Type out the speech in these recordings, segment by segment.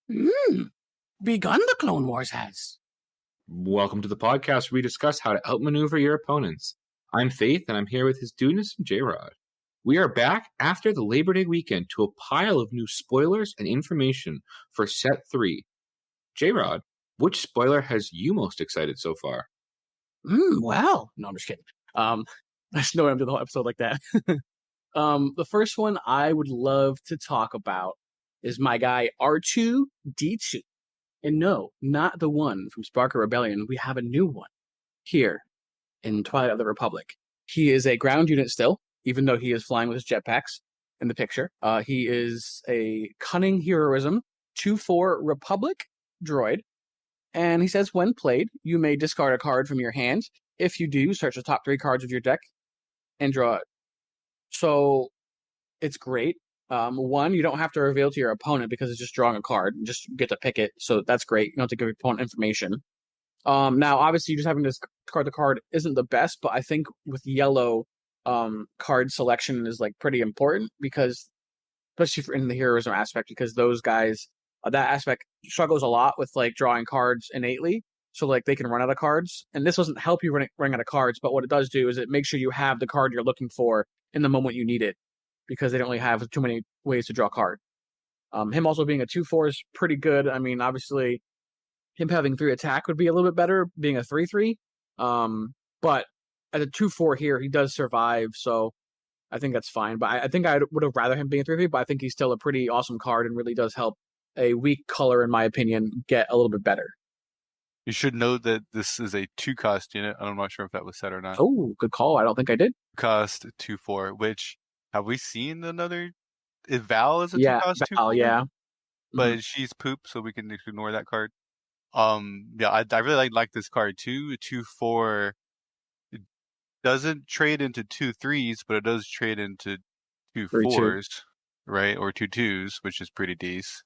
Begun the Clone Wars has. Welcome to the podcast where we discuss how to outmaneuver your opponents. I'm Faith, and I'm here with his Dudeness and Jrod. We are back after the Labor Day weekend to a pile of new spoilers and information for Set 3. Jrod, which spoiler has you most excited so far? Well, no, I'm just kidding. There's no way I'm doing the whole episode like that. The first one I would love to talk about is my guy R2-D2. And no, not the one from Spark of Rebellion. We have a new one here in Twilight of the Republic. He is a ground unit still, even though he is flying with his jetpacks in the picture. He is a cunning heroism 2/4 Republic droid. And he says, when played, you may discard a card from your hand. If you do, search the top 3 cards of your deck and draw it. So it's great. One, you don't have to reveal to your opponent because it's just drawing a card. You just get to pick it. So that's great. You don't have to give your opponent information. Now, obviously, just having to discard the card isn't the best, but I think with yellow, card selection is like pretty important because, especially in the heroism aspect, because those guys, that aspect struggles a lot with like drawing cards innately. So like they can run out of cards, and this doesn't help you run out of cards. But what it does do is it makes sure you have the card you're looking for in the moment you need it, because they don't really have too many ways to draw a card. Him also being a 2/4 is pretty good. I mean, obviously, him having 3 attack would be a little bit better, being a 3/3. But at a 2/4 here, he does survive, so I think that's fine. But I think I would have rather him being a 3/3, but I think he's still a pretty awesome card and really does help a weak color, in my opinion, get a little bit better. You should know that this is a 2-cost unit. I'm not sure if that was said or not. Oh, good call. I don't think I did. Cost 2/4, which have we seen another? Is Val is a 2-cost 2/4? Val, yeah. But she's poop, so we can ignore that card. Yeah, I really like this card too. 2/4 it doesn't trade into 2/3s, but it does trade into 2/4s, right? Or 2/2s, which is pretty decent.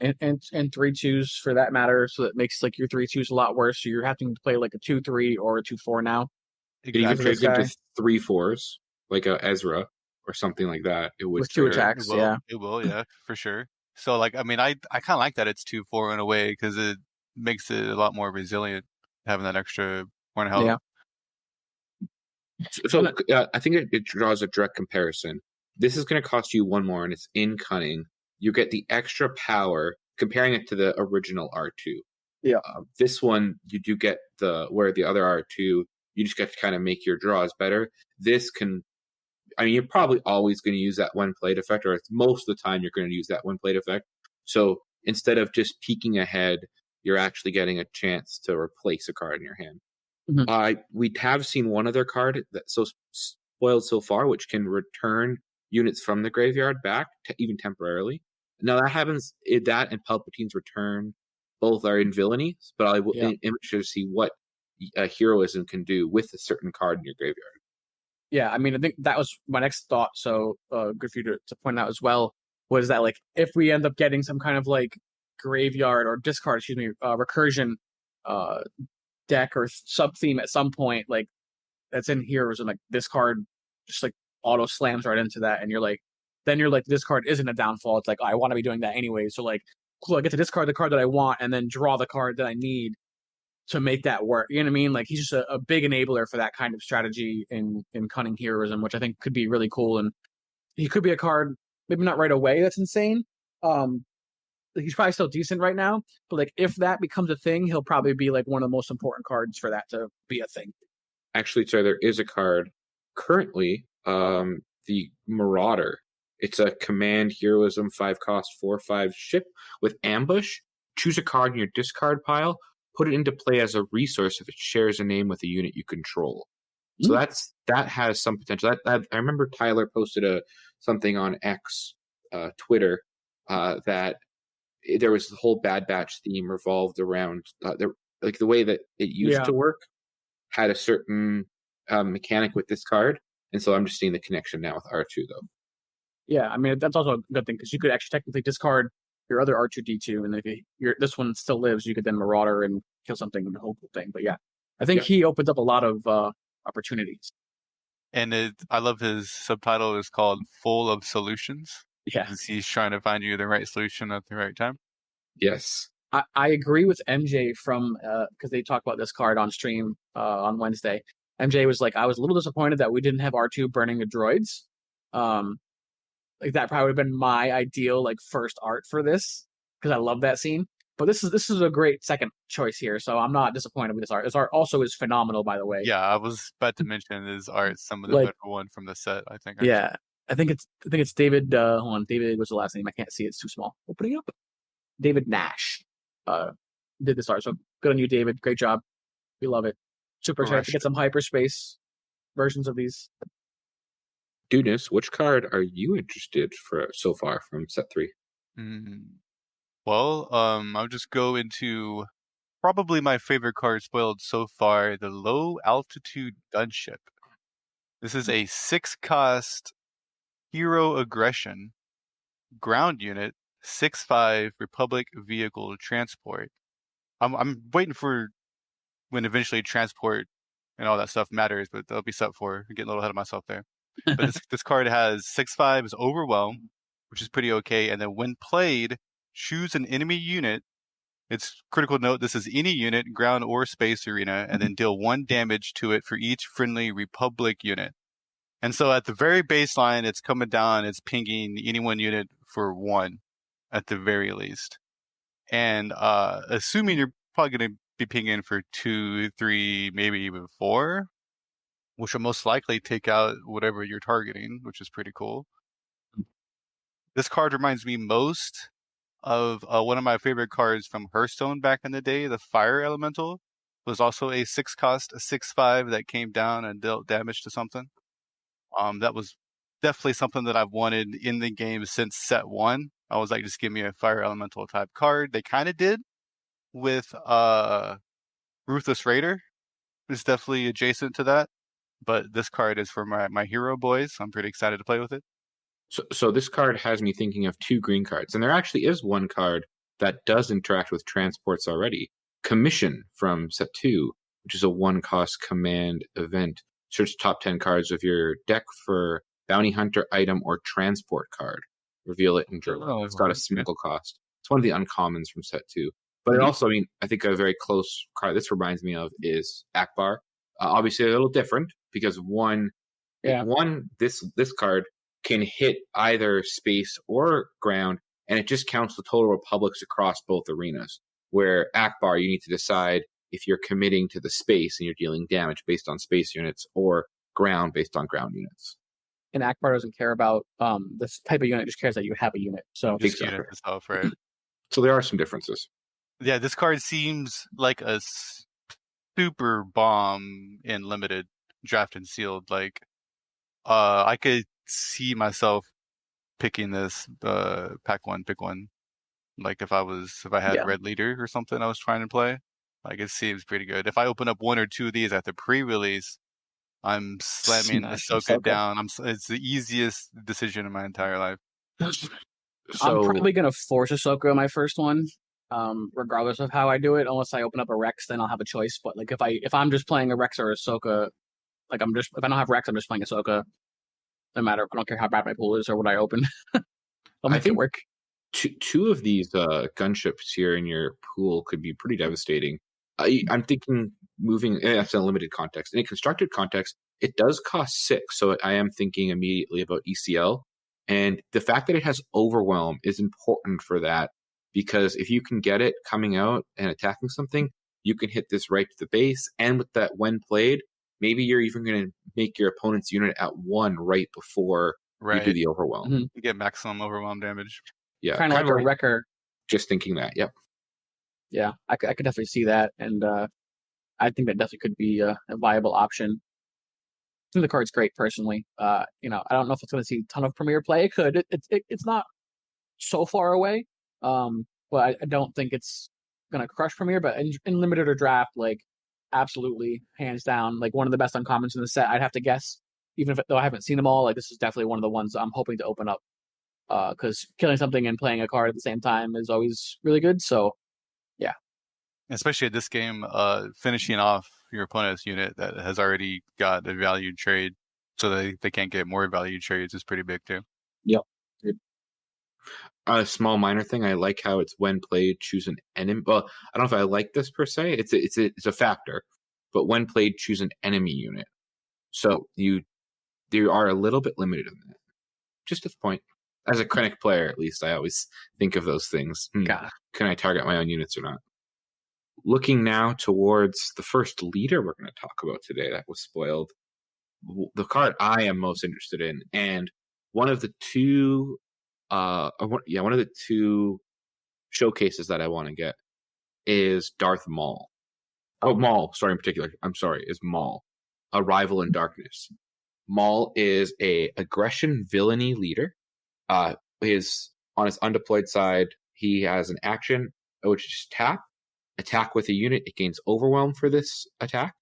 And 3/2s for that matter, so that makes like your 3/2s a lot worse. So you're having to play like a 2/3 or a 2/4 now. It even trades into 3/4s, like a Ezra or something like that. It would with 2 attacks, it will, yeah, for sure. So like, I mean, I kind of like that it's 2/4 in a way because it makes it a lot more resilient having that extra 1 health. Yeah. So I think it draws a direct comparison. This is going to cost you 1 more, and it's in cunning. You get the extra power, comparing it to the original R2. Yeah. This one, you do get where the other R2, you just get to kind of make your draws better. This can, I mean, you're probably always going to use that one plate effect, or most of the time you're going to use that one plate effect. So instead of just peeking ahead, you're actually getting a chance to replace a card in your hand. Mm-hmm. We have seen one other card that's so spoiled so far, which can return units from the graveyard back, even temporarily. Now that happens, that and Palpatine's return both are in villainy, but I'm interested to see what heroism can do with a certain card in your graveyard. Yeah, I mean, I think that was my next thought, so good for you to point out as well, was that like if we end up getting some kind of like graveyard or discard, recursion deck or sub-theme at some point, like that's in heroism, like this card just like auto slams right into that, and you're like, this card isn't a downfall. It's like, I want to be doing that anyway. So like, cool, I get to discard the card that I want and then draw the card that I need to make that work. You know what I mean? Like he's just a big enabler for that kind of strategy in cunning heroism, which I think could be really cool. And he could be a card, maybe not right away, that's insane. He's probably still decent right now, but like if that becomes a thing, he'll probably be like one of the most important cards for that to be a thing. Actually, sorry, there is a card currently, the Marauder. It's a command heroism 5-cost 4/5 ship with ambush. Choose a card in your discard pile, put it into play as a resource if it shares a name with a unit you control. So that has some potential. I remember Tyler posted something on X, Twitter, that there was the whole Bad Batch theme revolved around like the way that it used to work had a certain mechanic with this card, and so I'm just seeing the connection now with R2 though. Yeah, I mean that's also a good thing because you could actually technically discard your other R2-D2, and if this one still lives, you could then Marauder and kill something and the whole thing. But yeah, I think he opens up a lot of opportunities. And I love his subtitle is called Full of Solutions. Yeah. He's trying to find you the right solution at the right time. Yes. I agree with MJ from because they talked about this card on stream on Wednesday. MJ was like, I was a little disappointed that we didn't have R2 burning the droids. Like that probably would have been my ideal like first art for this because I love that scene. But this is a great second choice here, so I'm not disappointed with this art. This art also is phenomenal, by the way. Yeah, I was about to mention his art, some of the Like, better one from the set, I think. yeah, I think it's David. Hold on, David was the last name. I can't see; it's too small. Opening up, David Nash. Did this art, so good on you, David. Great job. We love it. Super excited to get some hyperspace versions of these. Dudeness, which card are you interested for so far from set 3? Well, I'll just go into probably my favorite card spoiled so far, the Low Altitude Gunship. This is a 6-cost hero aggression ground unit, 6/5 Republic vehicle transport. I'm waiting for when eventually transport and all that stuff matters, but that'll be set for. I'm getting a little ahead of myself there. But this card has 6/5 is Overwhelm, which is pretty okay. And then when played, choose an enemy unit. It's critical note, this is any unit, ground or space arena, and then deal 1 damage to it for each friendly Republic unit. And so at the very baseline, it's coming down, it's pinging any one unit for 1 at the very least. And assuming you're probably going to be pinging for 2, 3, maybe even 4, which will most likely take out whatever you're targeting, which is pretty cool. This card reminds me most of one of my favorite cards from Hearthstone back in the day, the Fire Elemental. It was also a 6-cost, a 6/5 that came down and dealt damage to something. That was definitely something that I've wanted in the game since set 1. I was like, just give me a Fire Elemental type card. They kind of did with Ruthless Raider. It's definitely adjacent to that. But this card is for my hero boys. I'm pretty excited to play with it. So this card has me thinking of 2 green cards. And there actually is one card that does interact with transports already. Commission from set 2, which is a 1-cost command event. Search top 10 cards of your deck for bounty hunter item or transport card. Reveal it in draw. It's got a single cost. It's one of the uncommons from set 2. But it also, I think a very close card this reminds me of is Akbar. Obviously a little different because this card can hit either space or ground, and it just counts the total republics across both arenas. Where Akbar, you need to decide if you're committing to the space and you're dealing damage based on space units, or ground based on ground units. And Akbar doesn't care about this type of unit; just cares that you have a unit. So just unit itself, right? So there are some differences. Yeah, this card seems like a super bomb in limited, draft and sealed. Like, I could see myself picking this pack 1, pick 1. Like if I had Red Leader or something I was trying to play, like it seems pretty good. If I open up 1 or 2 of these at the pre-release, I'm slamming Ahsoka down. It's the easiest decision in my entire life. I'm probably gonna force Ahsoka in my first one, regardless of how I do it. Unless I open up a Rex, then I'll have a choice. But like if I'm just playing a Rex or Ahsoka, like if I don't have Rex, I'm just playing Ahsoka. No matter, I don't care how bad my pool is or what I open. I'll make it work. Two of these gunships here in your pool could be pretty devastating. I'm thinking moving. That's in a limited context. In a constructed context, it does cost 6, so I am thinking immediately about ECL. And the fact that it has Overwhelm is important for that, because if you can get it coming out and attacking something, you can hit this right to the base. And with that, when played, maybe you're even going to make your opponent's unit at 1 right before you do the Overwhelm. Mm-hmm. You get maximum Overwhelm damage. Yeah, kind of like a Wrecker. Just thinking that, yep. Yeah, I could definitely see that, and I think that definitely could be a viable option. I think the card's great, personally. I don't know if it's going to see a ton of Premier play. It could. It's not so far away, but I don't think it's going to crush Premier. But in limited or draft, like absolutely, hands down, like one of the best uncommons in the set. I'd have to guess, even though I haven't seen them all. Like this is definitely one of the ones I'm hoping to open up. Because killing something and playing a card at the same time is always really good. So, yeah. Especially at this game, finishing off your opponent's unit that has already got a valued trade, so they can't get more valued trades is pretty big too. Yep. A small minor thing. I like how it's when played, choose an enemy. Well, I don't know if I like this per se. It's a factor, but when played, choose an enemy unit. So you are a little bit limited in that. Just a point. As a Krennic player, at least, I always think of those things. Can I target my own units or not? Looking now towards the first leader we're going to talk about today that was spoiled. The card I am most interested in, and one of the two showcases that I want to get is Darth Maul. Oh, Maul, sorry, in particular. I'm sorry, is Maul. A Rival in Darkness. Maul is a aggression villainy leader. His on his undeployed side, he has an action which is attack with a unit. It gains overwhelm for this attack,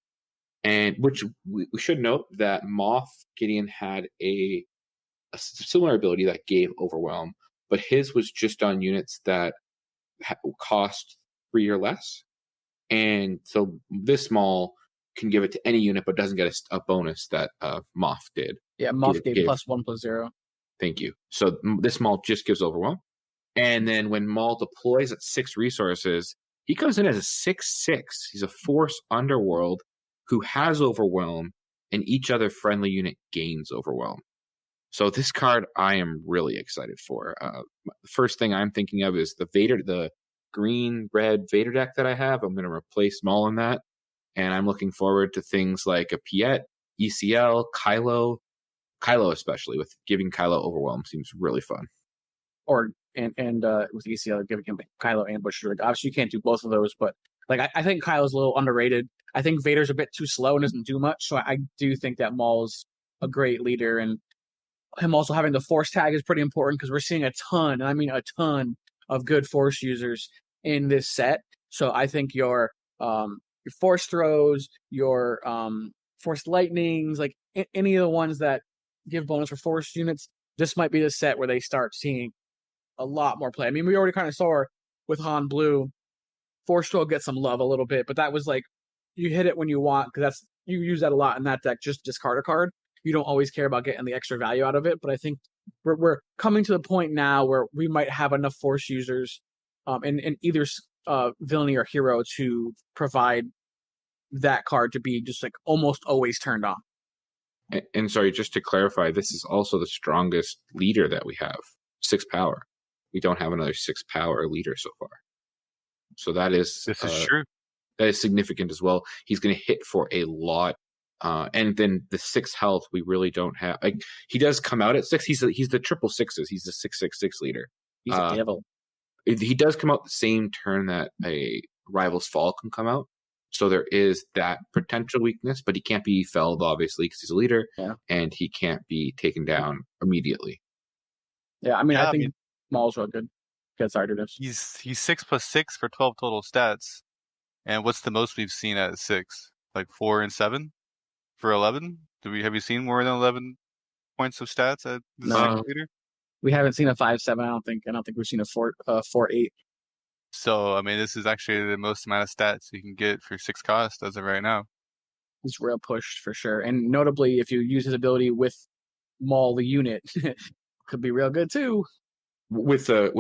and which we should note that Moff Gideon had a similar ability that gave overwhelm, but his was just on units that cost 3 or less, and so this Maul can give it to any unit, but doesn't get a bonus that Moff did. Yeah, Moff gave +1/+0. Thank you. So this Maul just gives overwhelm. And then when Maul deploys at 6 resources, he comes in as a 6/6. He's a Force Underworld who has overwhelm, and each other friendly unit gains overwhelm. So this card I am really excited for. The first thing I'm thinking of is the green-red Vader deck that I have. I'm going to replace Maul in that. And I'm looking forward to things like a Piet, ECL, Kylo especially, with giving Kylo overwhelm seems really fun. Or with ECL giving him Kylo ambush. Obviously, you can't do both of those, but I think Kylo's a little underrated. I think Vader's a bit too slow and doesn't do much. So I do think that Maul's a great leader, and him also having the Force tag is pretty important because we're seeing a ton, and I mean a ton, of good Force users in this set. So I think your Force throws, your Force lightnings, like any of the ones that give bonus for Force units, this might be the set where they start seeing a lot more play. I mean, we already kind of saw with Han Blue, Force throw get some love a little bit, but that was like you hit it when you want because you use that a lot in that deck. Just discard a card. You don't always care about getting the extra value out of it, but I think we're coming to the point now where we might have enough Force users in either villainy or hero to provide that card to be just like almost always turned on. And sorry, just to clarify, this is also the strongest leader that we have. 6 power. We don't have another 6 power leader so far. So this is true. That is significant as well. He's going to hit for a lot. And then the 6 health, we really don't have. Like, he does come out at 6. He's the triple 6s. He's the 6/6/6 leader. He's a devil. He does come out the same turn that a Rival's Fall can come out. So there is that potential weakness, but he can't be felled, obviously, because he's a leader, and he can't be taken down immediately. Yeah, I mean, I think Maul's real good. Gets Dudeness. He's 6/6 for 12 total stats. And what's the most we've seen at 6? Like 4 and 7 for 11? Have you seen more than 11 points of stats at the same leader? We haven't seen a 5/7. I don't think we've seen a 4/8. So, I mean, this is actually the most amount of stats you can get for 6 cost as of right now. He's real pushed for sure. And notably, if you use his ability with Maul the unit, could be real good too. With Darth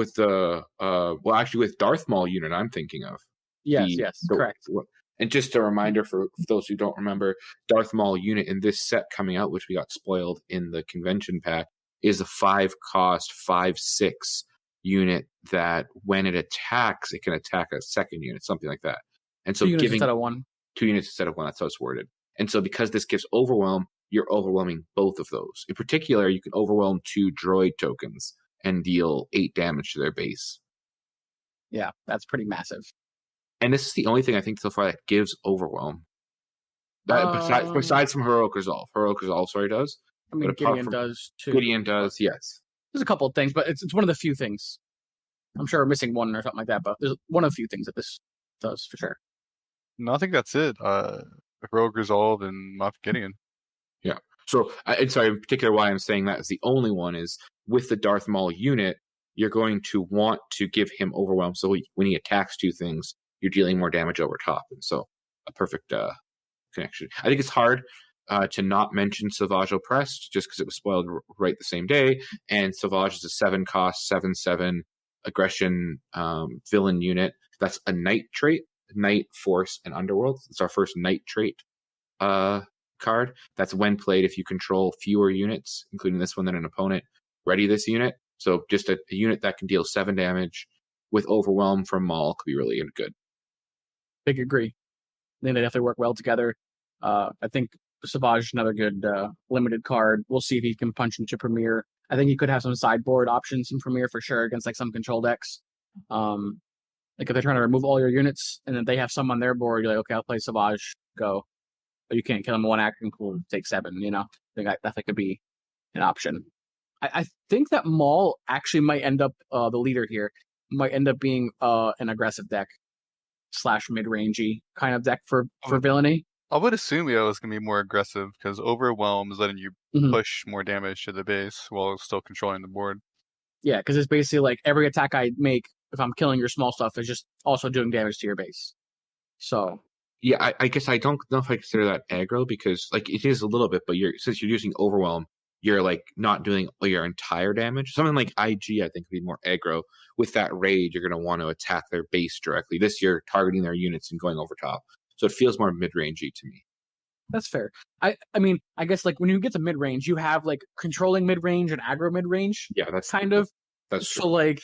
Maul unit, I'm thinking of. Yes, correct. And just a reminder for those who don't remember, Darth Maul unit in this set coming out, which we got spoiled in the convention pack, is a 5 cost 5/6 unit that when it attacks, it can attack a second unit, something like that. And so 2 units instead of 1. 2 units instead of 1, that's how it's worded. And so because this gives overwhelm, you're overwhelming both of those. In particular, you can overwhelm 2 droid tokens and deal 8 damage to their base. Yeah, that's pretty massive. And this is the only thing I think so far that gives overwhelm. Besides from Heroic Resolve. Heroic Resolve, does. I mean, Gideon does too. Gideon does, yes. There's a couple of things, but it's one of the few things. I'm sure we're missing one or something like that, but there's one of the few things that this does for sure. No, I think that's it. Heroic Resolve and Moff Gideon. Yeah. So, in particular, why I'm saying that is the only one is with the Darth Maul unit, you're going to want to give him overwhelm. So when he attacks 2 things, you're dealing more damage over top. And so a perfect connection. I think it's hard. to not mention Savage Oppressed, just because it was spoiled right the same day. And Savage is a 7-cost, 7/7 aggression villain unit. That's a Knight trait, Knight, Force, and Underworld. It's our first Knight trait card. That's when played if you control fewer units, including this one, than an opponent. Ready this unit. So just a unit that can deal 7 damage with Overwhelm from Maul could be really good. Big agree. I think they definitely work well together. I think Savage is another good limited card. We'll see if he can punch into Premier. I think he could have some sideboard options in Premier for sure against like some control decks. Like if they're trying to remove all your units and then they have some on their board, you're like, okay, I'll play Savage, go. But you can't kill him in one action, cool, take 7, you know? I think that could be an option. I think that Maul actually might end up, the leader here, might end up being an aggressive deck / mid-rangey kind of deck for villainy. I would assume it was going to be more aggressive because Overwhelm is letting you push more damage to the base while still controlling the board. Yeah, because it's basically like every attack I make, if I'm killing your small stuff, is just also doing damage to your base. So yeah, I guess I don't know if I consider that aggro because like it is a little bit, but since you're using Overwhelm, you're like not doing your entire damage. Something like IG, I think, would be more aggro. With that raid, you're going to want to attack their base directly. This you're targeting their units and going over top. So it feels more mid-rangey to me. That's fair. I mean, I guess like when you get to mid-range, you have like controlling mid-range and aggro mid-range. Yeah, that's kind of. That's true. So like,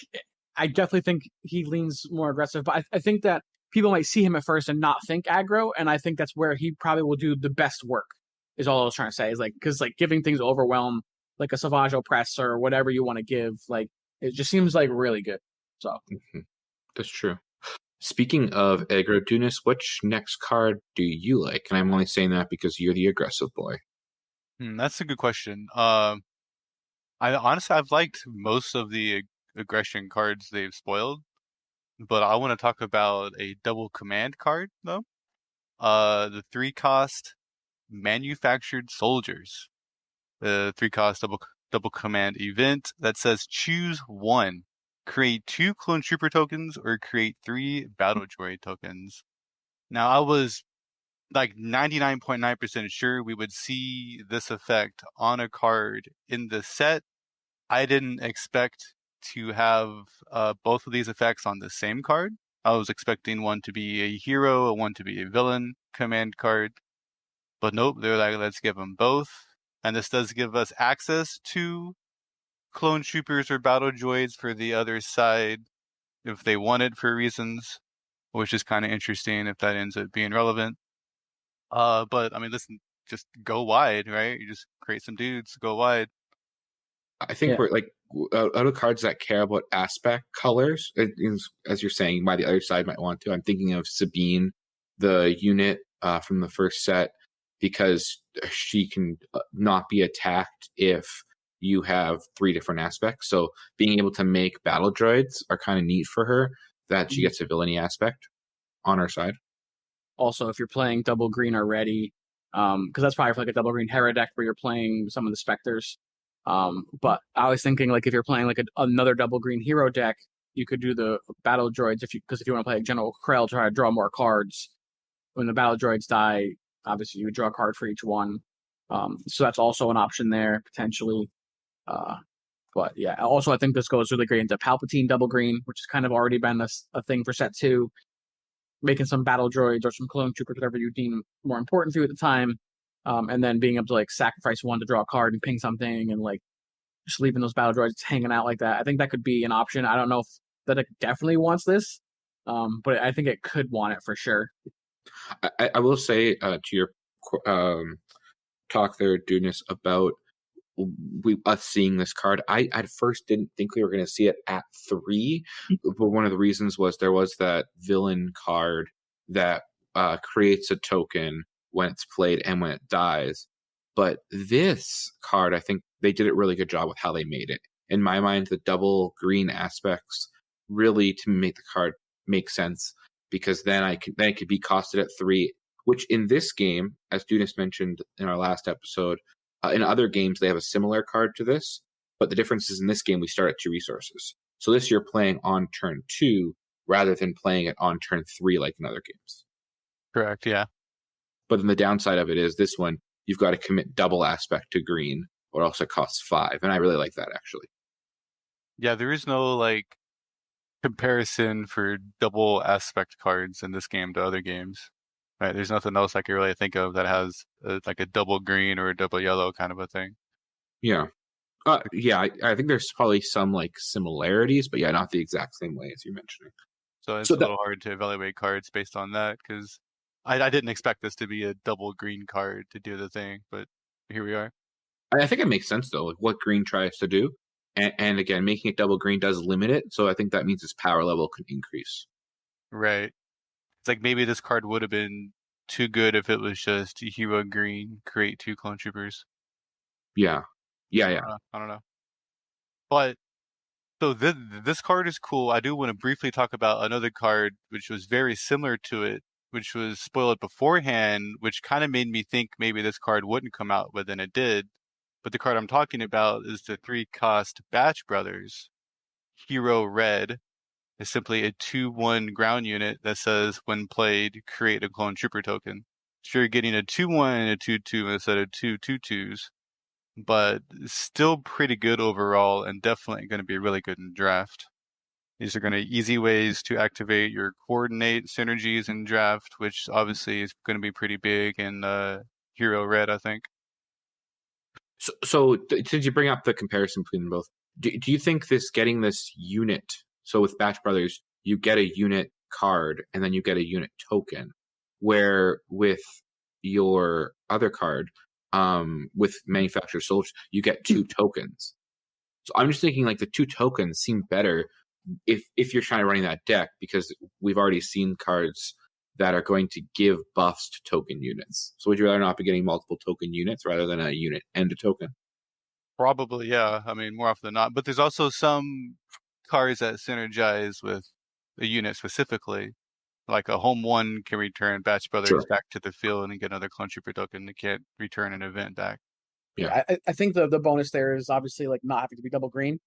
I definitely think he leans more aggressive, but I think that people might see him at first and not think aggro, and I think that's where he probably will do the best work. Is all I was trying to say. Is like because like giving things Overwhelm, like a Savage Oppress or whatever you want to give, like it just seems like really good. So that's true. Speaking of aggro, Dudeness, which next card do you like? And I'm only saying that because you're the aggressive boy. That's a good question. I've liked most of the aggression cards they've spoiled, but I want to talk about a double command card though. The 3-cost Manufactured Soldiers. The 3-cost double command event that says choose 1. Create 2 clone trooper tokens or create 3 battle droid tokens. Now I was like 99.9% sure we would see this effect on a card in the set. I didn't expect to have both of these effects on the same card. I was expecting one to be a hero and one to be a villain command card. But nope, they're like, let's give them both. And this does give us access to clone troopers or battle droids for the other side if they want it for reasons, which is kind of interesting if that ends up being relevant. But I mean, listen, just go wide, right? You just create some dudes, go wide. I think we're like out of cards that care about aspect colors, as you're saying, why the other side might want to. I'm thinking of Sabine, the unit from the first set, because she can not be attacked if you have 3 different aspects. So being able to make battle droids are kind of neat for her, that she gets a villainy aspect on her side. Also, if you're playing double green already, because that's probably for like a double green Hera deck where you're playing some of the Spectres. But I was thinking like if you're playing like another double green hero deck, you could do the battle droids if you want to play like General Krell, try to draw more cards. When the battle droids die, obviously you would draw a card for each one. So that's also an option there potentially. But yeah, also I think this goes really great into Palpatine double green, which has kind of already been a thing for set 2. Making some battle droids or some clone troopers, whatever you deem more important to you at the time. And then being able to like sacrifice 1 to draw a card and ping something and like just leaving those battle droids hanging out like that. I think that could be an option. I don't know if that deck definitely wants this, but I think it could want it for sure. I will say to your talk there, Dudeness, about us seeing this card. I at first didn't think we were going to see it at 3, but one of the reasons was there was that villain card that creates a token when it's played and when it dies. But this card, I think they did a really good job with how they made it. In my mind, the double green aspects really to make the card make sense, because then it could be costed at 3, which in this game, as Dudeness mentioned in our last episode, in other games, they have a similar card to this, but the difference is in this game, we start at 2 resources. So this you're playing on turn 2 rather than playing it on turn 3 like in other games. Correct, yeah. But then the downside of it is this one, you've got to commit double aspect to green, or else it costs 5. And I really like that, actually. Yeah, there is no like comparison for double aspect cards in this game to other games. Right? There's nothing else I can really think of that has like a double green or a double yellow kind of a thing. Yeah. I think there's probably some like similarities, but yeah, not the exact same way as you're mentioning. So it's a little hard to evaluate cards based on that, because I didn't expect this to be a double green card to do the thing, but here we are. I think it makes sense though, like what green tries to do. And again, making it double green does limit it, so I think that means its power level can increase. Right. It's like maybe this card would have been too good if it was just hero green, create 2 clone troopers. Yeah. I don't know. But so this card is cool. I do want to briefly talk about another card which was very similar to it, which was spoiled beforehand, which kind of made me think maybe this card wouldn't come out, but then it did. But the card I'm talking about is the 3-cost Batch Brothers. Hero Red is simply a 2/1 ground unit that says, when played, create a clone trooper token. So you're getting a 2/1 and a 2/2 instead of 2 2/2s, but still pretty good overall, and definitely going to be really good in draft. These are going to be easy ways to activate your coordinate synergies in draft, which obviously is going to be pretty big in Hero Red, I think. So since you bring up the comparison between them both, do you think getting this unit, so with Batch Brothers, you get a unit card and then you get a unit token, where with your other card, with Manufacturer Soldiers, you get 2 tokens. So I'm just thinking like the 2 tokens seem better if you're trying to run that deck, because we've already seen cards that are going to give buffs to token units. So would you rather not be getting multiple token units rather than a unit and a token? Probably, yeah. I mean, more often than not. But there's also some cards that synergize with a unit specifically. Like a home 1 can return Batch Brothers back to the field and get another clone trooper token. It can't return an event back. Yeah, I think the bonus there is obviously like not having to be double green.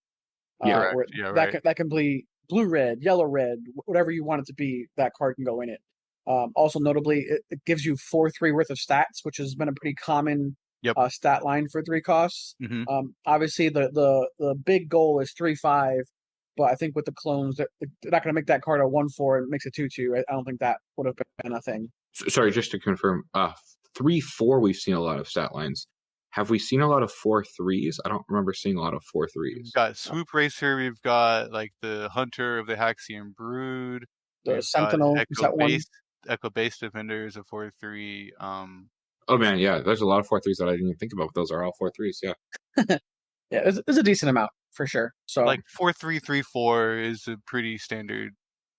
That can be blue red, yellow red, whatever you want it to be. That card can go in it. Also, notably, it gives you 4/3 worth of stats, which has been a pretty common stat line for 3 costs. Mm-hmm. Obviously, the big goal is 3/5, but I think with the clones, they're not going to make that card a 1/4 and makes it 2/2. I don't think that would have been a thing. Sorry, just to confirm, 3/4 we've seen a lot of stat lines. Have we seen a lot of 4/3s? I don't remember seeing a lot of 4/3s. We've got Swoop Racer. We've got like the Hunter of the Haxian Brood. The Sentinel. Echo Base Defender is a 4/3. Oh man, yeah, there's a lot of 4/3s that I didn't even think about, but those are all 4/3s, yeah. Yeah, there's a decent amount for sure. So like 4/3/3/4 is a pretty standard.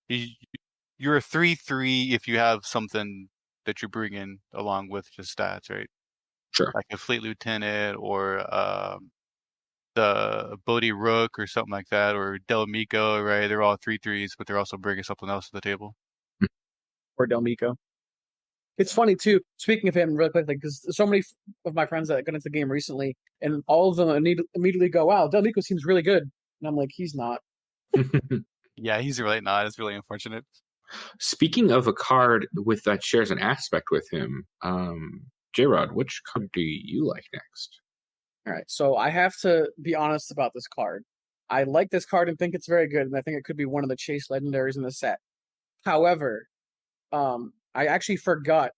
You're a 3/3 if you have something that you're bringing along with just stats, right? Sure. Like a Fleet Lieutenant or the Bodhi Rook or something like that, or Del Miko, right? They're all 3/3s, but they're also bringing something else to the table. Or Del Miko. It's funny too. Speaking of him, really quickly, because so many of my friends that got into the game recently, and all of them immediately go, "Wow, Del Miko seems really good," and I'm like, "He's not." Yeah, he's really not. It's really unfortunate. Speaking of a card that shares an aspect with him, Jrod, which card do you like next? All right, so I have to be honest about this card. I like this card and think it's very good, and I think it could be one of the chase legendaries in the set. However, I actually forgot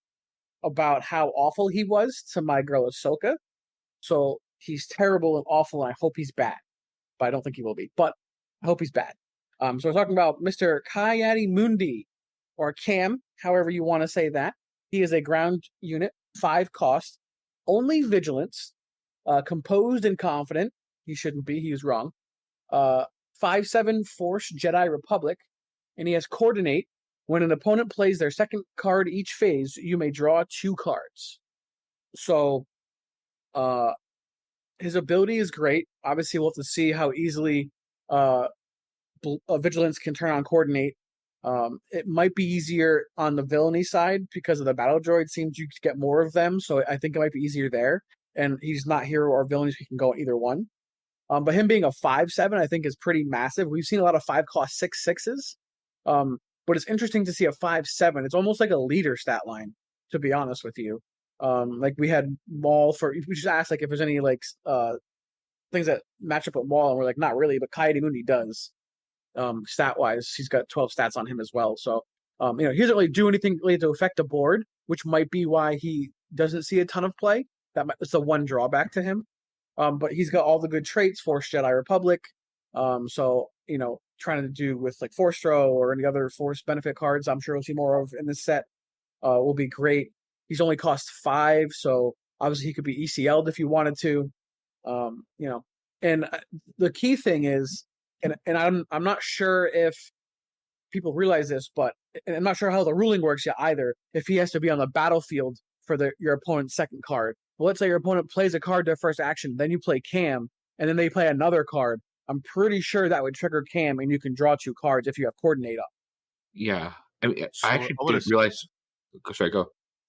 about how awful he was to my girl Ahsoka. So he's terrible and awful, and I hope he's bad. But I don't think he will be. But I hope he's bad. So we're talking about Mr. Ki-Adi-Mundi, or Cam, however you want to say that. He is a ground unit, 5 cost, only vigilance, composed and confident. He shouldn't be. He was wrong. 5/7 Force Jedi Republic, and he has coordinate. When an opponent plays their second card each phase, you may draw 2 cards. So, his ability is great. Obviously, we'll have to see how easily Vigilance can turn on Coordinate. It might be easier on the villainy side because of the battle droid. Seems you get more of them, so I think it might be easier there. And he's not hero or villainy, so he can go either one. But him being a 5/7, I think, is pretty massive. We've seen a lot of 5-cost 6/6s. But it's interesting to see a 5/7. It's almost like a leader stat line, to be honest with you. Like we had Maul we just asked like if there's any like things that match up with Maul, and we're like not really, but Coyote Mooney does. Stat wise, he's got 12 stats on him as well. So he doesn't really do anything really to affect the board, which might be why he doesn't see a ton of play. That's the one drawback to him. But he's got all the good traits, Force Jedi Republic. So trying to do with like Force Throw or any other Force benefit cards, I'm sure we'll see more of in this set. Will be great. He's only cost 5, so obviously he could be ECL'd if you wanted to. And the key thing is, and I'm not sure if people realize this, but and I'm not sure how the ruling works yet either. If he has to be on the battlefield for your opponent's second card. Well, let's say your opponent plays a card their first action, then you play Cam, and then they play another card. I'm pretty sure that would trigger Cam, and you can draw 2 cards if you have Coordinate up. Yeah, I mean, So I actually didn't realize. Sorry, go.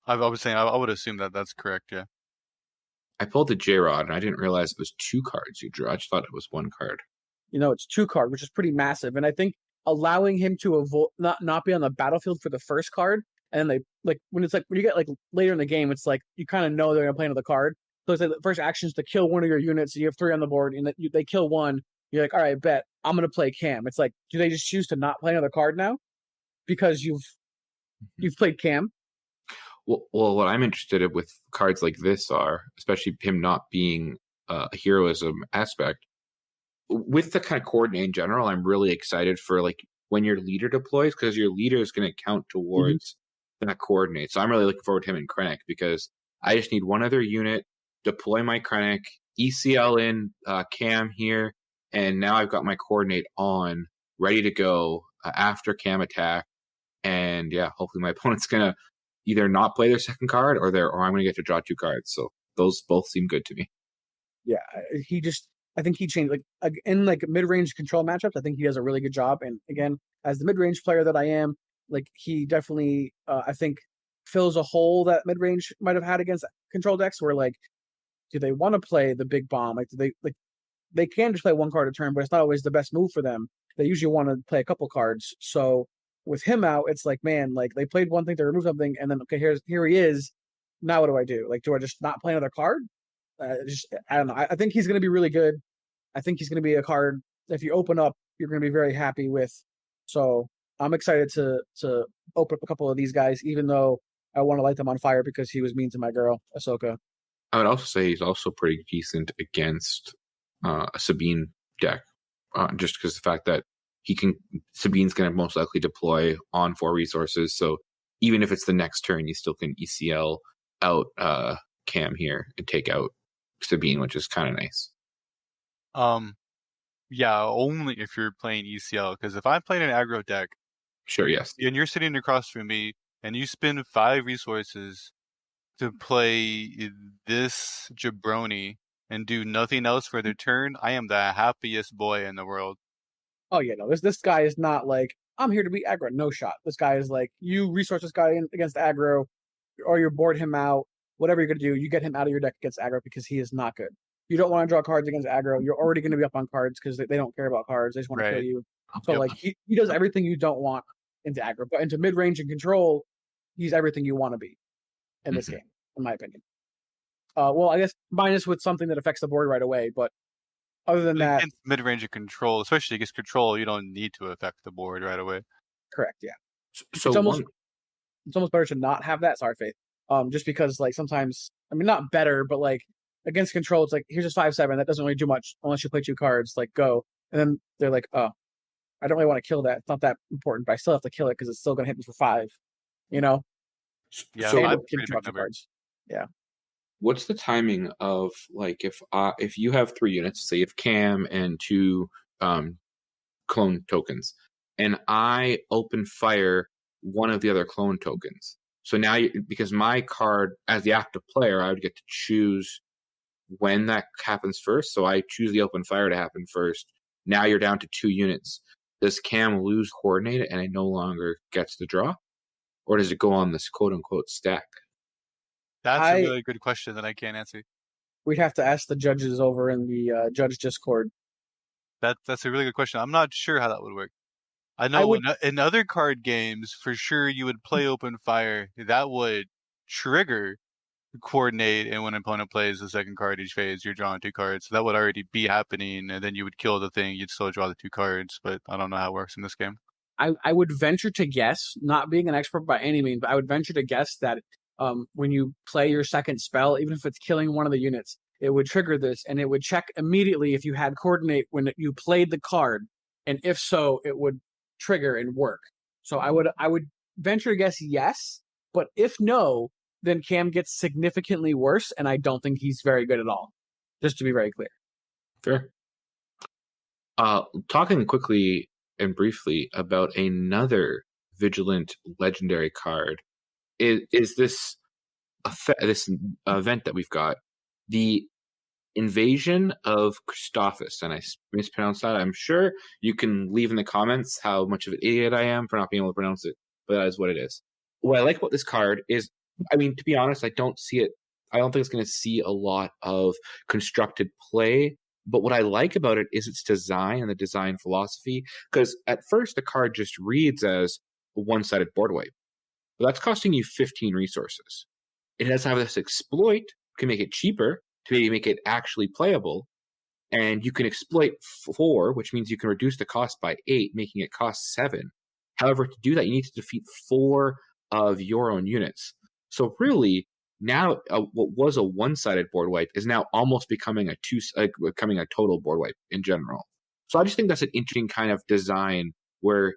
I was saying I would assume that that's correct. Yeah. I pulled the Jrod, and I didn't realize it was 2 cards you drew. I just thought it was 1 card. It's 2 card, which is pretty massive. And I think allowing him to not be on the battlefield for the first card, and then when you get like later in the game, it's like you kind of know they're gonna play another card. So it's like the first action is to kill one of your units. You have 3 on the board, and they kill one. You're like, all right, bet I'm gonna play Cam. It's like, do they just choose to not play another card now because you've played Cam? Well, what I'm interested in with cards like this are, especially him not being a heroism aspect, with the kind of coordinate in general, I'm really excited for like when your leader deploys, because your leader is going to count towards that coordinate. So I'm really looking forward to him in Krennic, because I just need one other unit, deploy my Krennic, ECL in Cam here, and now I've got my coordinate on, ready to go after Cam attack. And yeah, hopefully my opponent's going to either not play their second card or I'm going to get to draw 2 cards. So those both seem good to me. Yeah, I think he changed in like mid-range control matchups. I think he does a really good job. And again, as the mid-range player that I am, like he definitely, I think, fills a hole that mid-range might have had against control decks. Where like, do they want to play the big bomb? Like, do they can just play 1 card a turn, but it's not always the best move for them. They usually want to play a couple cards. So with him out, it's like, man, like they played one thing to remove something, and then okay, here he is. Now what do I do? Like, do I just not play another card? I don't know. I think he's going to be really good. I think he's going to be a card if you open up, you're going to be very happy with. So I'm excited to open up a couple of these guys, even though I want to light them on fire because he was mean to my girl Ahsoka. I would also say he's also pretty decent against a Sabine deck, just because the fact that Sabine's going to most likely deploy on 4 resources. So even if it's the next turn, you still can ECL out Cam here and take out Sabine, which is kind of nice. Yeah, only if you're playing ECL, because if I'm playing an aggro deck, sure, yes, and you're sitting across from me, and you spend 5 resources to play this jabroni and do nothing else for their turn, I am the happiest boy in the world. Oh yeah, no, this guy is not like, I'm here to beat aggro. No shot. This guy is like, you resource this guy against aggro, or you board him out. Whatever you're gonna do, you get him out of your deck against aggro because he is not good. You don't want to draw cards against aggro. You're already going to be up on cards because they don't care about cards. They just want to kill you. So like he does everything you don't want into aggro, but into mid range and control, he's everything you want to be in this game, in my opinion. Well, I guess minus with something that affects the board right away, but other than that, against mid range and control, especially against control, you don't need to affect the board right away. Correct. Yeah. So it's almost better to not have that. Sorry, Faith. Just because like sometimes, I mean, not better, but like against control, it's like, here's just 5/7. That doesn't really do much unless you play 2 cards. Like, go. And then they're like, oh, I don't really want to kill that. It's not that important, but I still have to kill it because it's still going to hit me for 5. Yeah. So cards. Yeah. What's the timing of like if you have 3 units, say if Cam and 2 clone tokens, and I open fire one of the other clone tokens. So now, because my card as the active player, I would get to choose when that happens first. So I choose the open fire to happen first. Now you're down to 2 units. Does Cam lose coordinate and it no longer gets the draw? Or does it go on this quote unquote stack? That's a really good question that I can't answer. We'd have to ask the judges over in the judge Discord. That's a really good question. I'm not sure how that would work. I know in other card games, for sure, you would play open fire. That would trigger coordinate, and when an opponent plays the second card each phase, you're drawing 2 cards. So that would already be happening, and then you would kill the thing. You'd still draw the 2 cards, but I don't know how it works in this game. I would venture to guess, not being an expert by any means, but I would venture to guess that when you play your second spell, even if it's killing one of the units, it would trigger this, and it would check immediately if you had coordinate when you played the card, and if so, it would trigger and work. So I would venture to guess yes, but if no, then Cam gets significantly worse, and I don't think he's very good at all. Just to be very clear. Fair. Talking quickly and briefly about another Vigilant legendary card is this event that we've got, the Invasion of Christophus, and I mispronounced that. I'm sure you can leave in the comments how much of an idiot I am for not being able to pronounce it, but that is what it is. What I like about this card is, I mean, to be honest, I don't think it's going to see a lot of constructed play, but what I like about it is its design and the design philosophy, because at first the card just reads as a one-sided board wipe, but that's costing you 15 resources. It has to have this exploit, can make it cheaper, to maybe make it actually playable, and you can exploit 4, which means you can reduce the cost by 8, making it cost 7. However, to do that, you need to defeat 4 of your own units. So really, now what was a one-sided board wipe is now almost becoming a total board wipe in general. So I just think that's an interesting kind of design where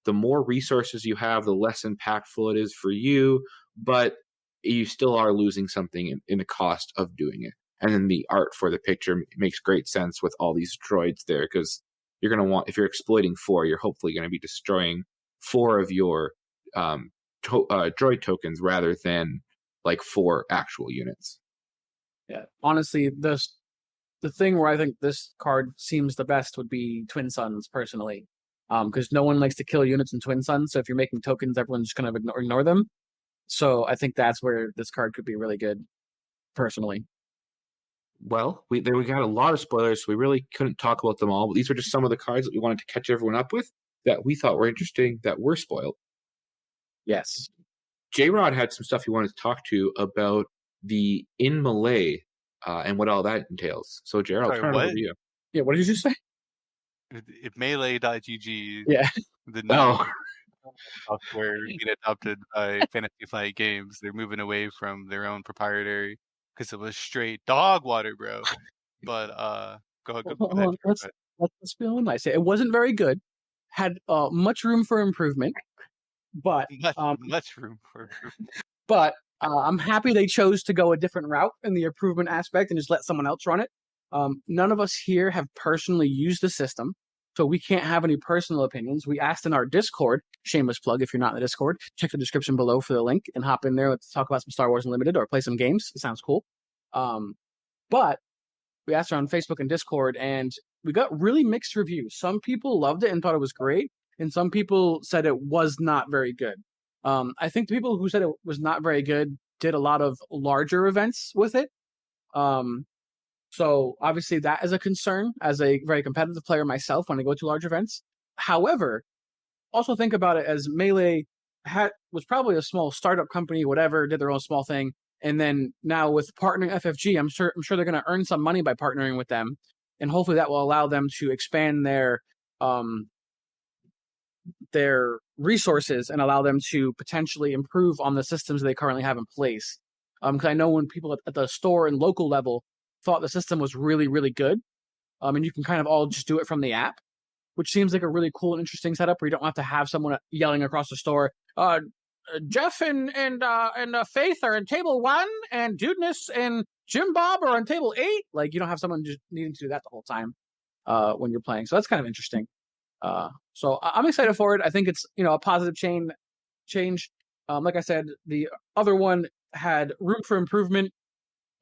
the more resources you have, the less impactful it is for you, but you still are losing something in the cost of doing it. And then the art for the picture makes great sense with all these droids there, because you're going to want, if you're exploiting 4, you're hopefully going to be destroying 4 of your droid tokens rather than like 4 actual units. Yeah, honestly, the thing where I think this card seems the best would be Twin Suns, personally, because no one likes to kill units in Twin Suns. So if you're making tokens, everyone's just going to ignore them. So I think that's where this card could be really good, personally. Well, we got a lot of spoilers, so we really couldn't talk about them all, but these were just some of the cards that we wanted to catch everyone up with that we thought were interesting, that were spoiled. Yes. Jrod had some stuff he wanted to talk to about the in Malay and what all that entails. So, Jrod, I'll turn it over to you. Yeah, what did you say? If Melee.gg, yeah. the new software being adopted by Fantasy Flight Games, they're moving away from their own proprietary, because it was straight dog water, bro. But go ahead. Let's be honest. It wasn't very good. Had much room for improvement, but much room for improvement. But I'm happy they chose to go a different route in the improvement aspect and just let someone else run it. None of us here have personally used the system, so we can't have any personal opinions. We asked in our Discord, shameless plug if you're not in the Discord, check the description below for the link and hop in there. Let's talk about some Star Wars Unlimited or play some games. It sounds cool. But we asked around Facebook and Discord, and we got really mixed reviews. Some people loved it and thought it was great, and some people said it was not very good. I think the people who said it was not very good did a lot of larger events with it. So obviously that is a concern as a very competitive player myself when I go to large events. However, also think about it as Melee was probably a small startup company, whatever, did their own small thing. And then now with partnering FFG, I'm sure they're going to earn some money by partnering with them. And hopefully that will allow them to expand their resources and allow them to potentially improve on the systems they currently have in place. Because I know when people at the store and local level thought the system was really, really good, and you can kind of all just do it from the app, which seems like a really cool and interesting setup where you don't have to have someone yelling across the store, Jeff and Faith are on table 1, and Dudeness and Jim Bob are on table 8. Like, you don't have someone just needing to do that the whole time when you're playing. So that's kind of interesting. So I'm excited for it. I think it's, a positive change. Like I said, the other one had room for improvement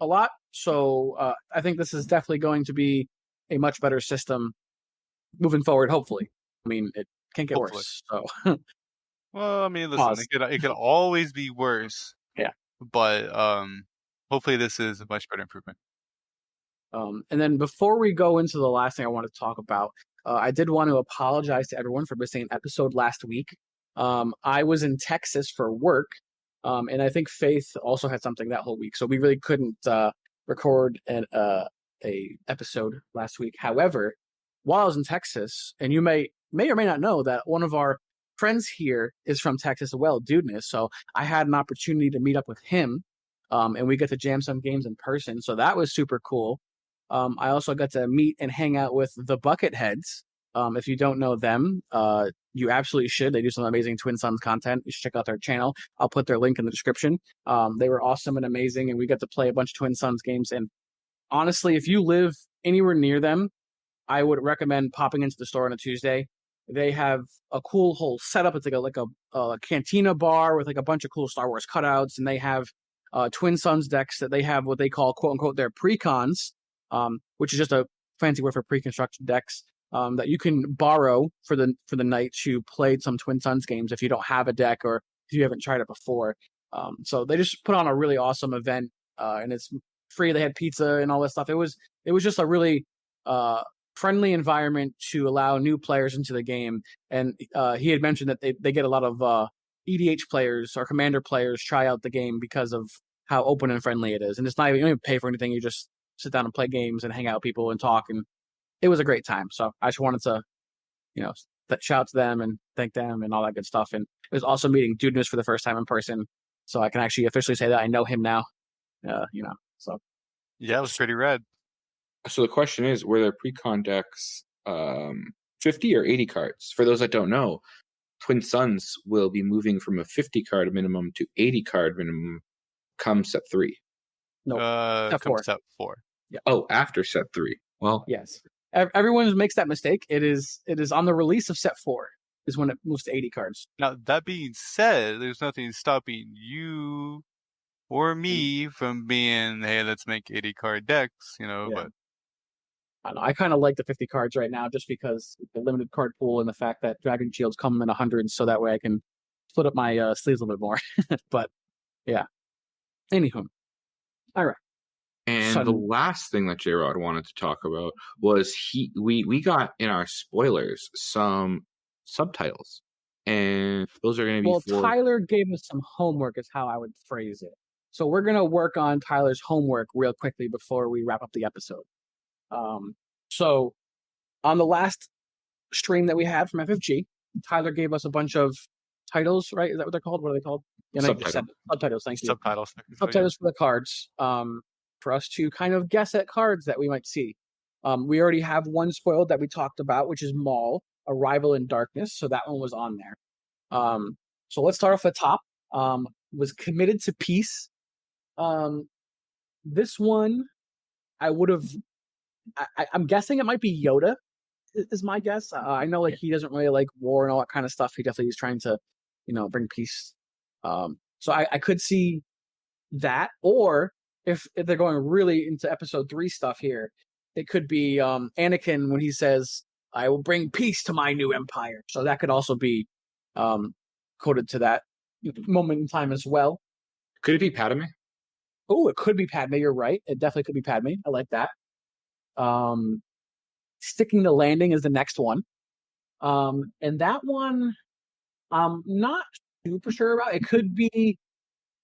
a lot. So I think this is definitely going to be a much better system moving forward, hopefully. I mean, it can't get worse. So. Well, I mean, listen, it could always be worse. Yeah. But hopefully this is a much better improvement. And then before we go into the last thing I want to talk about, I did want to apologize to everyone for missing an episode last week. I was in Texas for work, And I think Faith also had something that whole week, so we really couldn't record a episode last week. However, while I was in Texas, and you may or may not know that one of our friends here is from Texas as well, Dudeness. So I had an opportunity to meet up with him, and we got to jam some games in person. So that was super cool. I also got to meet and hang out with the Bucketheads. If you don't know them, you absolutely should. They do some amazing Twin Sons content. You should check out their channel. I'll put their link in the description. They were awesome and amazing, and we got to play a bunch of Twin Sons games. And honestly, if you live anywhere near them, I would recommend popping into the store on a Tuesday. They have a cool whole setup. It's like a cantina bar with like a bunch of cool Star Wars cutouts, and they have Twin Sons decks that they have what they call quote unquote their precons, which is just a fancy word for pre-construction decks that you can borrow for the night to play some Twin Sons games if you don't have a deck or if you haven't tried it before. So they just put on a really awesome event, and it's free. They had pizza and all that stuff. It was just a really friendly environment to allow new players into the game. And he had mentioned that they get a lot of EDH players or Commander players try out the game because of how open and friendly it is. And it's not even, you don't even pay for anything. You just sit down and play games and hang out with people and talk. And it was a great time. So I just wanted to, shout out to them and thank them and all that good stuff. And it was also meeting Dudeness for the first time in person. So I can actually officially say that I know him now, so. Yeah, it was pretty rad. So the question is, were there pre-con decks 50 or 80 cards? For those that don't know, Twin Sons will be moving from a 50 card minimum to 80 card minimum come set 3. No, set 4. Set 4. Yeah. Oh, after set 3. Well, yes. Everyone makes that mistake. It is on the release of set 4 is when it moves to 80 cards. Now, that being said, there's nothing stopping you or me from being, hey, let's make 80 card decks, but I kind of like the 50 cards right now just because the limited card pool and the fact that Dragon Shields come in 100, so that way I can split up my sleeves a little bit more. But yeah. Anywho. All right. And the last thing that Jrod wanted to talk about was we got in our spoilers some subtitles. And those are going to be Tyler gave us some homework is how I would phrase it. So we're going to work on Tyler's homework real quickly before we wrap up the episode. So on the last stream that we had from FFG, Tyler gave us a bunch of titles, right? Is that what they're called? What are they called? Yeah, subtitles. Thank you. Subtitles for the cards. For us to kind of guess at cards that we might see. We already have one spoiled that we talked about, which is Maul, Arrival in Darkness. So that one was on there. So let's start off at the top. Was Committed to Peace. This one, I would have. I'm guessing it might be Yoda, is my guess. I know he doesn't really like war and all that kind of stuff. He definitely is trying to, bring peace. So I could see that, or if they're going really into episode 3 stuff here, it could be Anakin when he says, "I will bring peace to my new empire." So that could also be quoted to that moment in time as well. Could it be Padme? Oh, it could be Padme. You're right. It definitely could be Padme. I like that. Sticking the Landing is the next one. And that one, I'm not super sure about. It could be,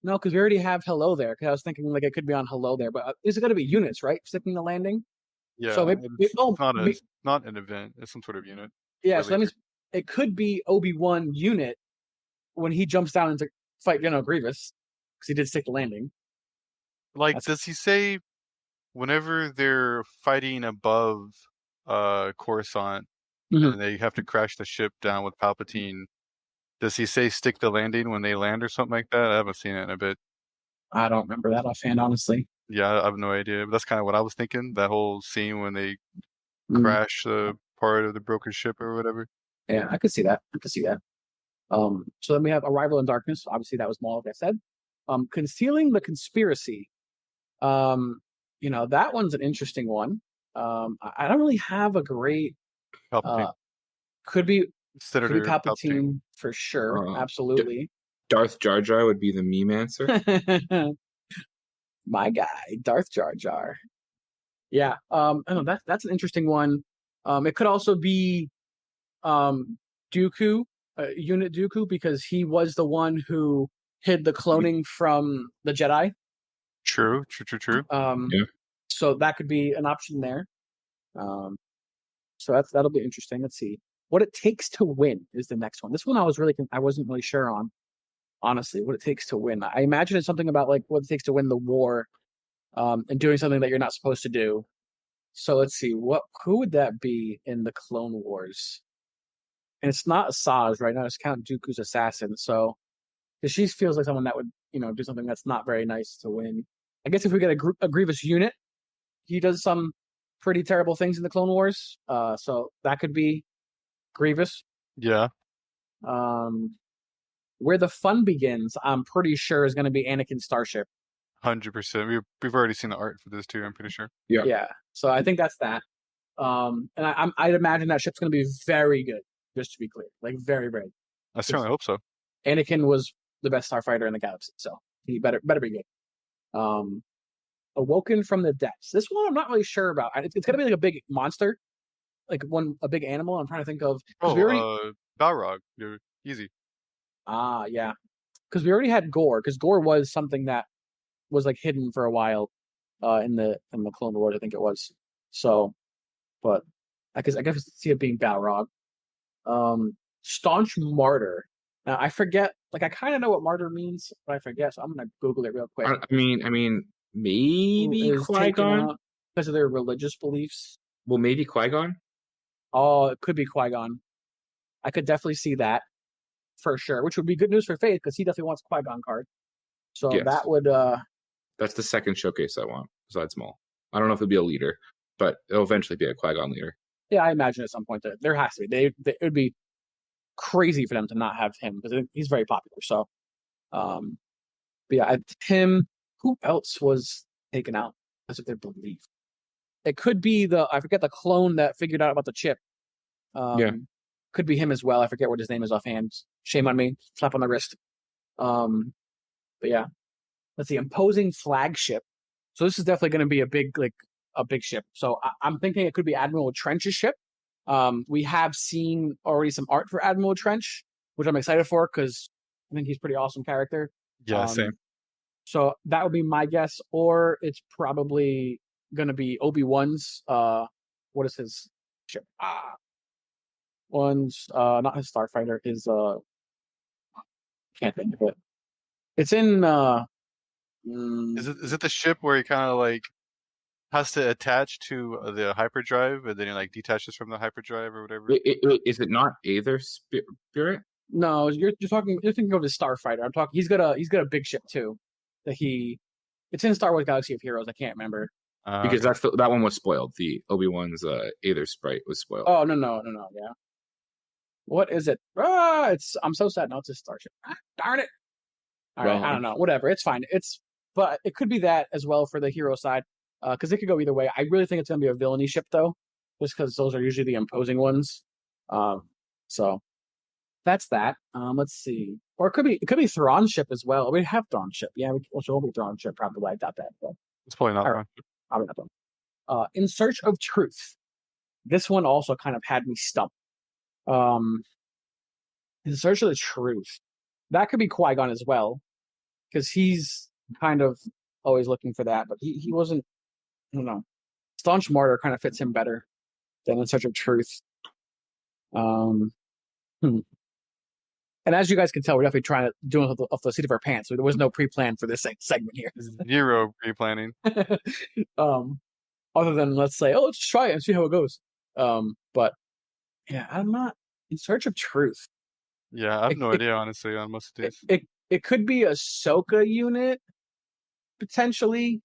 no, because we already have Hello There. Because I was thinking it could be on Hello There, but is it going to be units, right? Sticking the Landing. Yeah. So it's not an event. It's some sort of unit. Yeah. So that means it could be Obi-Wan unit when he jumps down into fight Grievous, because he did stick the landing. Does he say whenever they're fighting above Coruscant and they have to crash the ship down with Palpatine, does he say stick the landing when they land or something like that? I haven't seen it in a bit. I don't remember that offhand, honestly. Yeah, I have no idea. But that's kind of what I was thinking, that whole scene when they crash the part of the broken ship or whatever. Yeah, I could see that. So then we have Arrival in Darkness. Obviously, that was Maul, like I said. Concealing the Conspiracy. That one's an interesting one. I don't really have a great. Could be Palpatine for sure. Absolutely. Darth Jar Jar would be the meme answer. My guy, Darth Jar Jar. Yeah. I know that's an interesting one. It could also be Dooku, Unit Dooku, because he was the one who hid the cloning from the Jedi. True. Yeah. So that could be an option there. So that'll be interesting. Let's see. What it takes to win is the next one. This one I wasn't really sure on, honestly, what it takes to win. I imagine it's something about like what it takes to win the war, and doing something that you're not supposed to do. So let's see, who would that be in the Clone Wars? And it's not Asajj right now, it's Count Dooku's assassin. So because she feels like someone that would, do something that's not very nice to win. I guess if we get a Grievous unit, he does some pretty terrible things in the Clone Wars. So that could be Grievous. Yeah. Where the fun begins, I'm pretty sure is going to be Anakin's starship. 100%. We've already seen the art for this too. I'm pretty sure. Yeah. Yeah. So I think that's that. And I'd imagine that ship's going to be very good. Just to be clear, like very, very. I certainly hope so. Anakin was the best starfighter in the galaxy, so he better be good. Awoken from the depths. This one I'm not really sure about. It's going to be like a big monster, like a big animal. I'm trying to think of. Balrog. You're easy. Yeah. Because we already had Gore. Because Gore was something that was like hidden for a while, in the Clone Wars, I think it was. So, but I guess see it being Balrog. Staunch Martyr. Now I forget. Like I kind of know what martyr means, but I forget. So I'm gonna Google it real quick. I mean, maybe Qui-Gon because of their religious beliefs. Well, maybe Qui-Gon. Oh, it could be Qui-Gon. I could definitely see that for sure, which would be good news for Faith because he definitely wants Qui-Gon card. So yes. that would. That's the second showcase I want. Besides Maul, I don't know if it'll be a leader, but it'll eventually be a Qui-Gon leader. Yeah, I imagine at some point that there has to be. It would be crazy for them to not have him because he's very popular. So, but yeah, him. Who else was taken out? That's what they believe. It could be I forget the clone that figured out about the chip. Yeah, could be him as well. I forget what his name is offhand. Shame on me. Slap on the wrist. But yeah, let's see. Imposing flagship. So this is definitely going to be a big ship. So I'm thinking it could be Admiral Trench's ship. We have seen already some art for Admiral Trench, which I'm excited for because I think he's a pretty awesome character. Yeah, same. So that would be my guess, or it's probably going to be Obi-Wan's. What is his ship? One's not his starfighter. Is can't think of it. It's in. Is it the ship where he kind of like has to attach to the hyperdrive and then he like detaches from the hyperdrive or whatever? Is it not Aether Spirit? No, you're thinking of his starfighter. I'm talking. He's got a big ship too. It's in Star Wars Galaxy of Heroes. I can't remember because that one was spoiled. The Obi-Wan's Aether sprite was spoiled. Oh no. Yeah. What is it? I'm so sad. No, it's a starship. Darn it. All right, I don't know. Whatever. It's fine. But it could be that as well for the hero side, because it could go either way. I really think it's gonna be a villainy ship though, just because those are usually the imposing ones. So that's that. Let's see. Or it could be Thrawn's ship as well. We have Thrawn's ship. Yeah, we'll be Thrawn's ship probably. I doubt that. But it's probably not. Right. Probably not Thrawn. In Search of Truth. This one also kind of had me stumped. In Search of the Truth. That could be Qui-Gon as well, because he's kind of always looking for that, but he wasn't. I don't know. Staunch Martyr kind of fits him better than In Search of Truth. And as you guys can tell, we're definitely trying to do it off the seat of our pants. So there was no pre-plan for this segment here. Zero pre-planning. Other than let's say, let's try it and see how it goes. But yeah, I'm not In Search of Truth. Yeah, I have no idea honestly on most of these. It could be a Ahsoka unit potentially.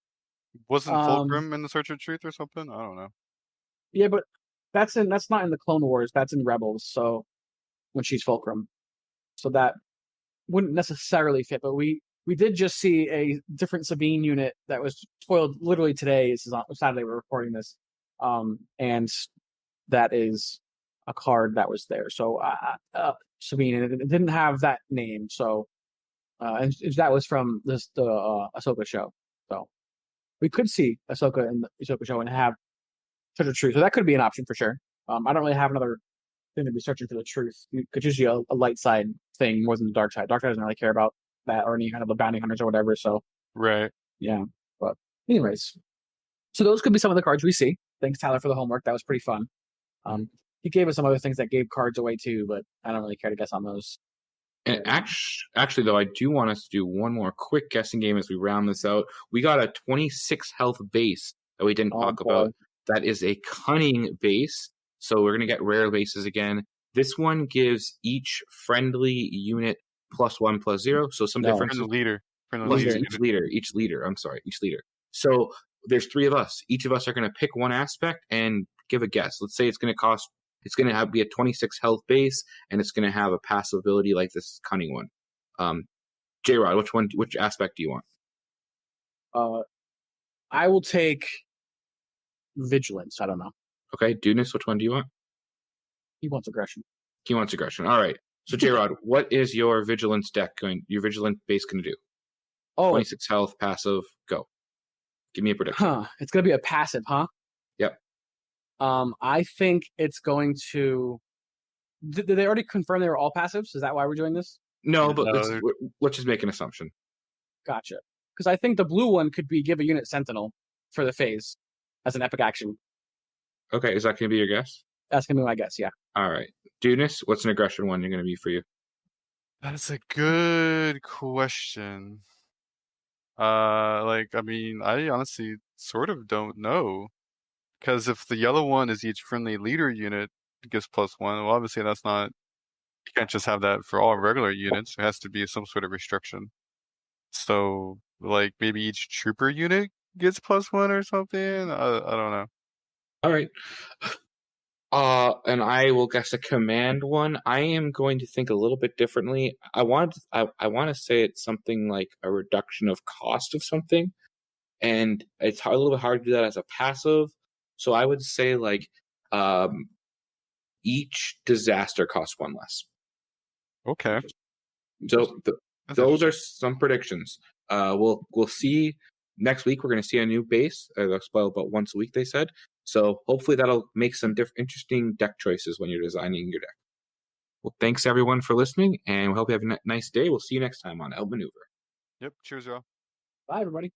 Wasn't Fulcrum in the Search of Truth or something? I don't know. Yeah, but that's not in the Clone Wars. That's in Rebels. So when she's Fulcrum. So that wouldn't necessarily fit, but we did just see a different Sabine unit that was spoiled literally today. This is on Saturday we're recording this, and that is a card that was there. So Sabine, and it didn't have that name. So and that was from the Ahsoka show. So we could see Ahsoka in the Ahsoka show and have Search of Truth. So that could be an option for sure. I don't really have another thing to be searching for the truth. It's usually a light side thing more than the dark side. Dark side doesn't really care about that, or any kind of the bounty hunters or whatever. So Right. yeah. But anyways, so those could be some of the cards we see. Thanks, Tyler, for the homework. That was pretty fun. He gave us some other things that gave cards away too, but I don't really care to guess on those. And actually, though, I do want us to do one more quick guessing game as we round this out. We got a 26 health base that we didn't talk about. That is a cunning base. So we're going to get rare bases again. This one gives each friendly unit +1/+0. So some difference. Friendly leader. Each leader. So there's 3 of us. Each of us are going to pick one aspect and give a guess. Let's say it's going to be a 26 health base, and it's going to have a passive ability like this cunning one. Jrod, which aspect do you want? I will take vigilance. I don't know. Okay, Dudeness, which one do you want? He wants aggression. All right. So Jrod, what is your vigilance your vigilant base going to do? 26 health, passive, go. Give me a prediction. It's going to be a passive, huh? Yep. I think it's going to. Did they already confirm they were all passives? Is that why we're doing this? No, but let's just make an assumption. Gotcha. Because I think the blue one could be give a unit sentinel for the phase as an epic action. Okay, is that going to be your guess? That's going to be my guess, yeah. All right. Dudeness, what's an aggression one going to be for you? That's a good question. I honestly sort of don't know. Because if the yellow one is each friendly leader unit gets +1, well, obviously that's not. You can't just have that for all regular units. There has to be some sort of restriction. So, like, maybe each trooper unit gets +1 or something? I don't know. All right. And I will guess a command one. I am going to think a little bit differently. I want to say it's something like a reduction of cost of something, and it's a little bit hard to do that as a passive. So I would say like each disaster costs 1 less. Okay. So those are some predictions. We'll see next week. We're going to see a new base. That's about once a week, they said. So hopefully that'll make some interesting deck choices when you're designing your deck. Well, thanks everyone for listening, and we hope you have a nice day. We'll see you next time on Outmaneuver. Yep. Cheers, y'all. Bye, everybody.